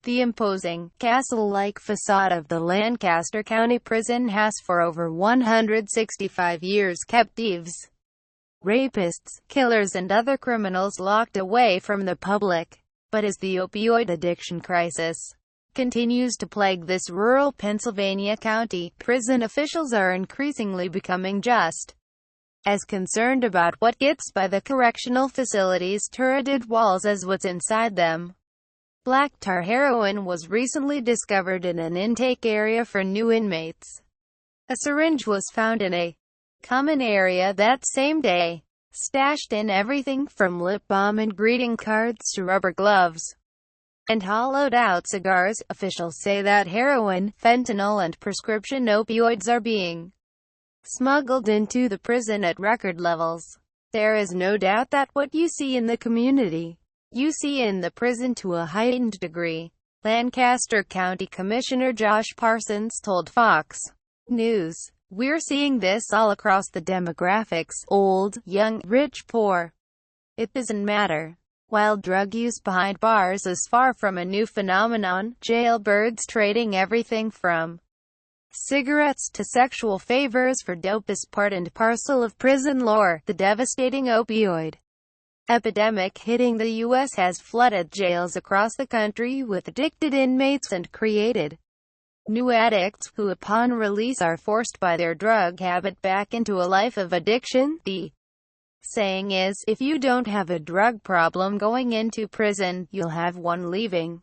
The imposing, castle-like facade of the Lancaster County Prison has for over 165 years kept thieves, rapists, killers and other criminals locked away from the public. But as the opioid addiction crisis continues to plague this rural Pennsylvania county, prison officials are increasingly becoming just as concerned about what gets by the correctional facility's turreted walls as what's inside them. Black tar heroin was recently discovered in an intake area for new inmates. A syringe was found in a common area that same day, stashed in everything from lip balm and greeting cards to rubber gloves and hollowed-out cigars. Officials say that heroin, fentanyl and prescription opioids are being smuggled into the prison at record levels. There is no doubt that what you see in the community, you see in the prison to a heightened degree, Lancaster County Commissioner Josh Parsons told Fox News. We're seeing this all across the demographics, old, young, rich, poor. It doesn't matter. While drug use behind bars is far from a new phenomenon, jailbirds trading everything from cigarettes to sexual favors for dope is part and parcel of prison lore. The devastating opioid epidemic hitting the U.S. has flooded jails across the country with addicted inmates and created new addicts, who upon release are forced by their drug habit back into a life of addiction. The saying is, if you don't have a drug problem going into prison, you'll have one leaving.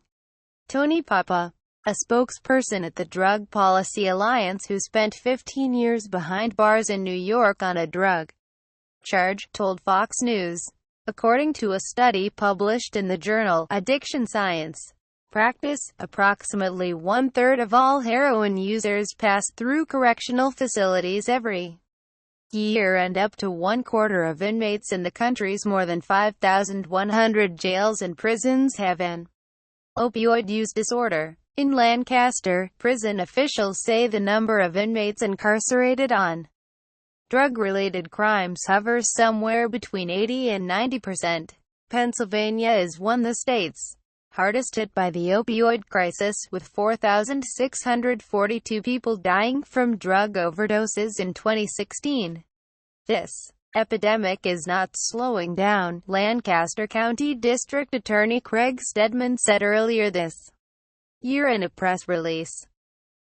Tony Papa, a spokesperson at the Drug Policy Alliance who spent 15 years behind bars in New York on a drug charge, told Fox News. According to a study published in the journal Addiction Science Practice, approximately one-third of all heroin users pass through correctional facilities every year, and up to one-quarter of inmates in the country's more than 5,100 jails and prisons have an opioid use disorder. In Lancaster, prison officials say the number of inmates incarcerated on drug-related crimes hovers somewhere between 80 and 90%. Pennsylvania is one of the states hardest hit by the opioid crisis, with 4,642 people dying from drug overdoses in 2016. This epidemic is not slowing down, Lancaster County District Attorney Craig Stedman said earlier this year in a press release.